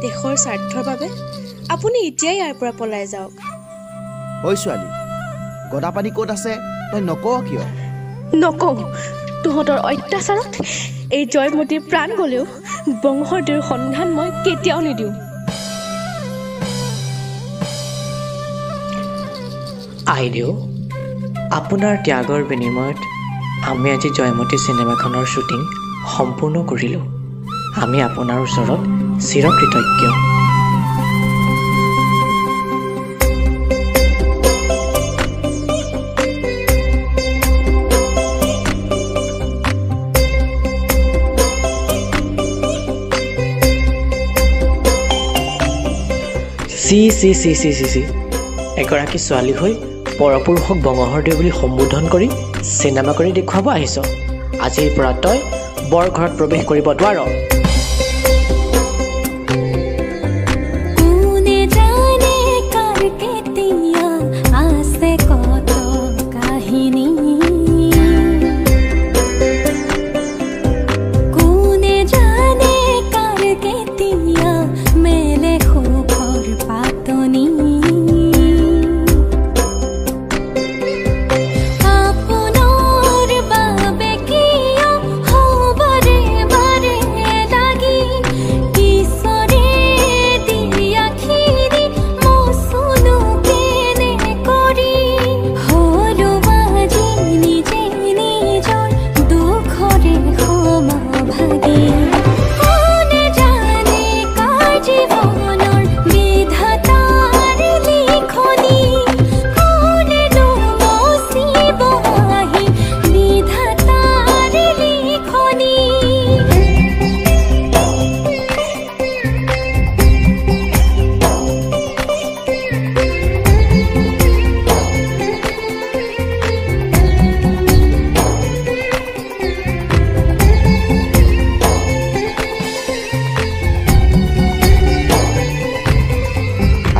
দেশৰ স্বাৰ্থৰ বাবে আপুনি এতিয়াই ইয়াৰ পৰা পলাই যাওক। ঐ ছোৱালী, গদাপানী ক'ত আছে তই নকওঁ কিয়? নকওঁ। তহঁতৰ অত্যাচাৰত এই জয়মতীৰ প্ৰাণ গ'লেও বংশৰ সন্ধান মই কেতিয়াও নিদিওঁ। আইদেউ, আপোনাৰ ত্যাগৰ বিনিময়ত আমি আজি জয়মতী চিনেমাখনৰ শ্বুটিং সম্পূৰ্ণ কৰিলোঁ। আমি আপোনাৰ ওচৰত চিৰকৃতজ্ঞ। চি এগৰাকী ছোৱালী হৈ পৰপুৰুষক বঙহৰ বুলি সম্বোধন কৰি চিনেমা কৰি দেখুৱাব আহিছ। আজিৰ পৰা তই বৰ ঘৰত প্ৰৱেশ কৰিব নোৱাৰ।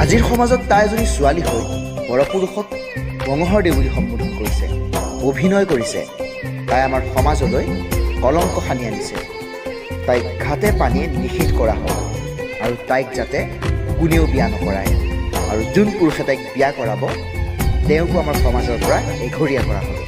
আজিৰ সমাজত তাই এজনী ছোৱালী হৈ পৰপুৰুষক বঙহৰ বুলি সম্বোধন কৰিছে, অভিনয় কৰিছে। তাই আমাৰ সমাজলৈ কলংক সানি আনিছে। তাইক ঘাটে পানীয়ে নিষেধ কৰা হয় আৰু তাইক যাতে কোনেও বিয়া নকৰায়, আৰু যোন পুৰুষে তাইক বিয়া কৰাব তেওঁকো আমাৰ সমাজৰ পৰা এঘৰীয়া কৰা হ'ব।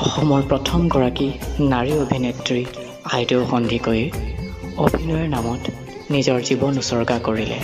অসমৰ প্ৰথমগৰাকী নাৰী অভিনেত্ৰী আইদেউ সন্দিকৈয়ে অভিনয়ৰ নামত নিজৰ জীৱন উচৰ্গা কৰিলে।